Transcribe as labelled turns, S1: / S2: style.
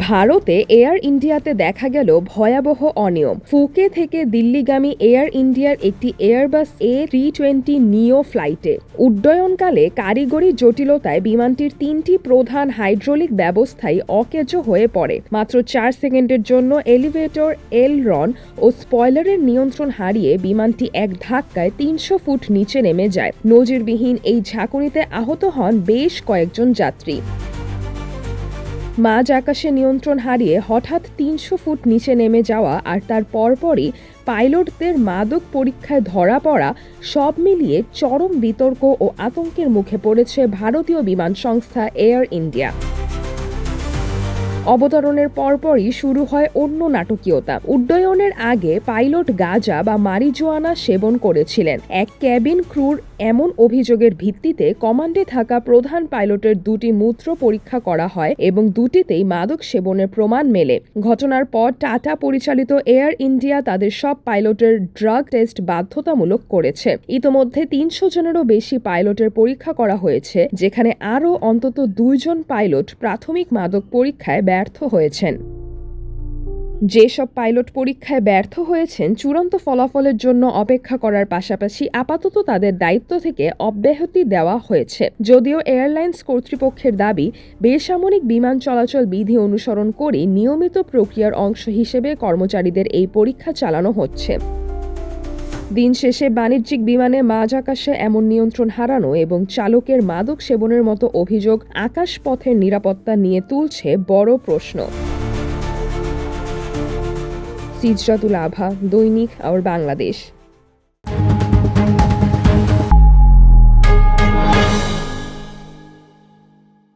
S1: ভারতে এয়ার ইন্ডিয়াতে দেখা গেল ভয়াবহ অনিয়ম। ফুকে থেকে দিল্লিগামী এয়ার ইন্ডিয়ার একটি এয়ারবাস A320 ফ্লাইটে উড্ডয়নকালে কারিগরি জটিলতায় বিমানটির 3টি প্রধান হাইড্রোলিক ব্যবস্থাই অকেজো হয়ে পড়ে। মাত্র 4 সেকেন্ডের জন্য এলিভেটর, এলরন ও স্পয়লারের নিয়ন্ত্রণ হারিয়ে বিমানটি এক ধাক্কায় 300 ফুট নিচে নেমে যায়। নজিরবিহীন এই ঝাঁকুনিতে আহত হন বেশ কয়েকজন যাত্রী। মাঝ আকাশে নিয়ন্ত্রণ হারিয়ে হঠাৎ 300 ফুট নিচে নেমে যাওয়া আর তার পরপরই পাইলটদের মাদক পরীক্ষায় ধরা পড়া, সব মিলিয়ে চরম বিতর্ক ও আতঙ্কের মুখে পড়েছে ভারতীয় বিমান সংস্থা এয়ার ইন্ডিয়া। অবতরণের পরপরই শুরু হয় অন্য নাটকীয়তা। উড্ডয়নের আগে পাইলট গাঁজা বা মারিজুয়ানা সেবন করেছিলেন। এক ক্যাবিন ক্রুর এমন অভিযোগের ভিত্তিতে কমান্ডে থাকা প্রধান পাইলটের 2টি মূত্র পরীক্ষা করা হয় এবং দুটিতেই মাদক সেবনের প্রমাণ মেলে। ঘটনার পর টাটা পরিচালিত এয়ার ইন্ডিয়া তাদের সব পাইলটের ড্রাগ টেস্ট বাধ্যতামূলক করেছে। ইতোমধ্যে 300 জনেরও বেশি পাইলটের পরীক্ষা করা হয়েছে, যেখানে আরও অন্তত 2 জন পাইলট প্রাথমিক মাদক পরীক্ষায় ব্যর্থ হয়েছেন। যেসব পাইলট পরীক্ষায় ব্যর্থ হয়েছেন, চূড়ান্ত ফলাফলের জন্য অপেক্ষা করার পাশাপাশি আপাতত তাদের দায়িত্ব থেকে অব্যাহতি দেওয়া হয়েছে। যদিও এয়ারলাইন্স কর্তৃপক্ষের দাবি, বেসামরিক বিমান চলাচল বিধি অনুসরণ করে নিয়মিত প্রক্রিয়ার অংশ হিসেবে কর্মচারীদের এই পরীক্ষা চালানো হচ্ছে। দিন শেষে বাণিজ্যিক বিমানে মাঝ আকাশে এমন নিয়ন্ত্রণ হারানো এবং চালকের মাদক সেবনের মতো অভিযোগ আকাশপথের নিরাপত্তা নিয়ে তুলছে বড় প্রশ্ন। সিজরাতুল আভা, দৈনিক আর বাংলাদেশ।